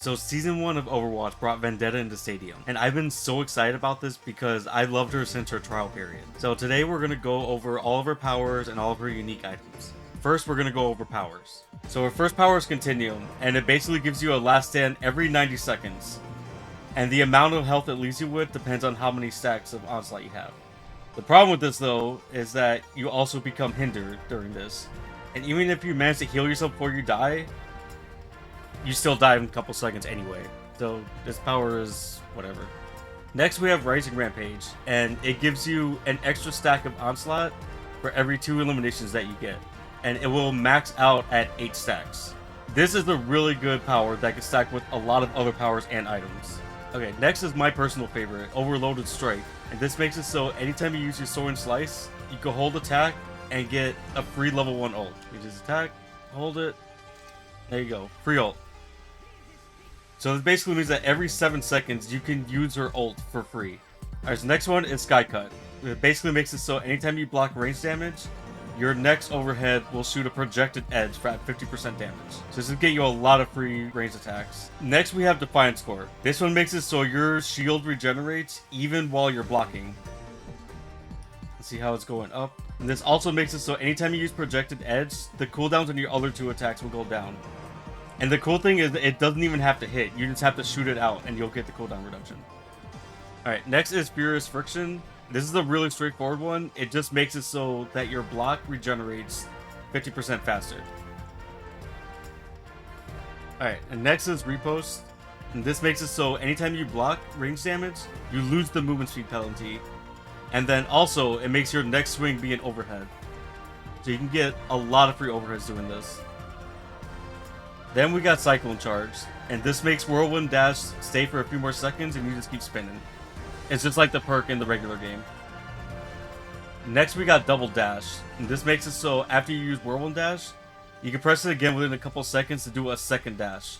So Season 1 of Overwatch brought Vendetta into Stadium, and I've been so excited about this because I loved her since her trial period. So today we're going to go over all of her powers and all of her unique items. First, we're going to go over powers. So her first power is Continuum, and it basically gives you a last stand every 90 seconds. And the amount of health it leaves you with depends on how many stacks of Onslaught you have. The problem with this though, is that you also become hindered during this. And even if you manage to heal yourself before you die, you still die in a couple seconds anyway. So this power is whatever. Next we have Rising Rampage, and it gives you an extra stack of Onslaught for every 2 eliminations that you get. And it will max out at 8 stacks. This is a really good power that can stack with a lot of other powers and items. Okay, next is my personal favorite, Overloaded Strike. And this makes it so anytime you use your Sword and Slice, you can hold attack and get a free level 1 ult. You just attack, hold it, there you go, free ult. So this basically means that every 7 seconds you can use her ult for free. Alright, so next one is Sky Cut. It basically makes it so anytime you block range damage, your next overhead will shoot a projected edge for at 50% damage. So this will get you a lot of free range attacks. Next we have Defiance Core. This one makes it so your shield regenerates even while you're blocking. Let's see how it's going up. And this also makes it so anytime you use projected edge, the cooldowns on your other 2 attacks will go down. And the cool thing is it doesn't even have to hit. You just have to shoot it out and you'll get the cooldown reduction. Alright, next is Furious Friction. This is a really straightforward one. It just makes it so that your block regenerates 50% faster. Alright, and next is Repost. And this makes it so anytime you block range damage, you lose the movement speed penalty. And then also, it makes your next swing be an overhead. So you can get a lot of free overheads doing this. Then we got Cyclone Charge, and this makes Whirlwind Dash stay for a few more seconds and you just keep spinning. It's just like the perk in the regular game. Next we got Double Dash, and this makes it so after you use Whirlwind Dash, you can press it again within a couple seconds to do a second dash.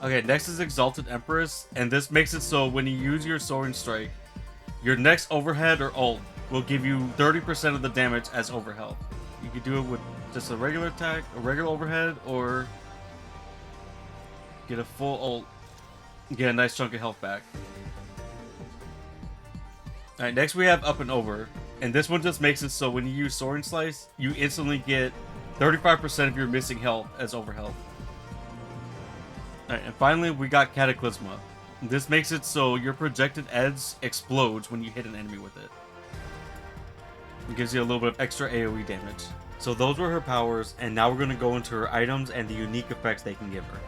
Okay, next is Exalted Empress, and this makes it so when you use your Soaring Strike, your next overhead or ult will give you 30% of the damage as overhead. You can do it with just a regular attack, a regular overhead, or get a full ult, get a nice chunk of health back. Alright, next we have Up and Over, and this one just makes it so when you use Soaring Slice, you instantly get 35% of your missing health as overhead. Alright, and finally we got Cataclysma. This makes it so your projected edge explodes when you hit an enemy with it. It gives you a little bit of extra AoE damage. So those were her powers, and now we're going to go into her items and the unique effects they can give her.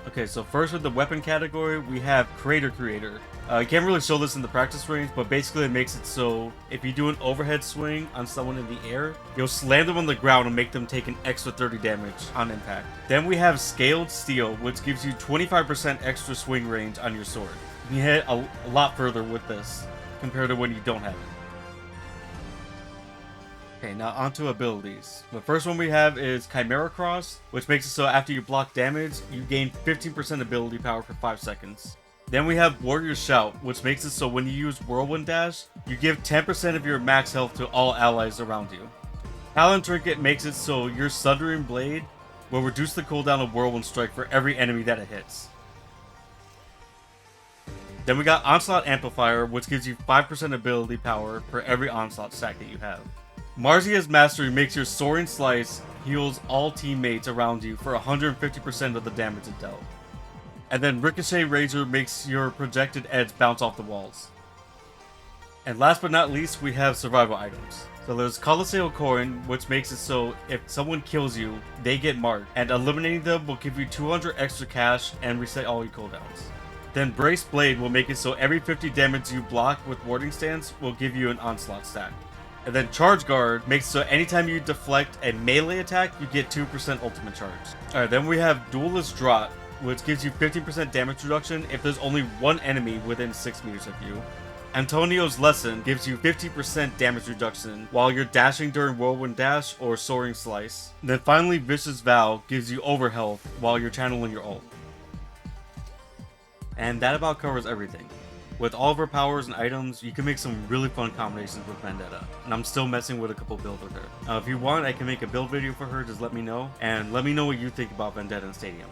Okay, so first with the weapon category, we have Crater Creator. You can't really show this in the practice range, but basically it makes it so if you do an overhead swing on someone in the air, you'll slam them on the ground and make them take an extra 30 damage on impact. Then we have Scaled Steel, which gives you 25% extra swing range on your sword. You can hit a lot further with this compared to when you don't have it. Okay, now onto abilities. The first one we have is Chimera Cross, which makes it so after you block damage, you gain 15% ability power for 5 seconds. Then we have Warrior Shout, which makes it so when you use Whirlwind Dash, you give 10% of your max health to all allies around you. Talon Trinket makes it so your Sundering Blade will reduce the cooldown of Whirlwind Strike for every enemy that it hits. Then we got Onslaught Amplifier, which gives you 5% ability power for every Onslaught stack that you have. Marzia's Mastery makes your Soaring Slice heals all teammates around you for 150% of the damage it dealt. And then Ricochet Razor makes your projected edge bounce off the walls. And last but not least, we have survival items. So there's Colossal Coin, which makes it so if someone kills you, they get marked, and eliminating them will give you 200 extra cash and reset all your cooldowns. Then Brace Blade will make it so every 50 damage you block with Warding Stance will give you an Onslaught stack. And then Charge Guard makes so anytime you deflect a melee attack, you get 2% ultimate charge. Alright, then we have Duelist Draught, which gives you 15% damage reduction if there's only one enemy within 6 meters of you. Antonio's Lesson gives you 50% damage reduction while you're dashing during Whirlwind Dash or Soaring Slice. And then finally Vicious Vow gives you overhealth while you're channeling your ult. And that about covers everything. With all of her powers and items, you can make some really fun combinations with Vendetta, and I'm still messing with a couple builds with her. If you want, I can make a build video for her, just let me know, and let me know what you think about Vendetta in Stadium.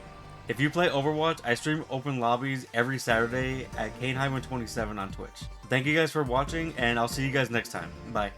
If you play Overwatch, I stream open lobbies every Saturday at Kane-27 on Twitch. Thank you guys for watching, and I'll see you guys next time. Bye.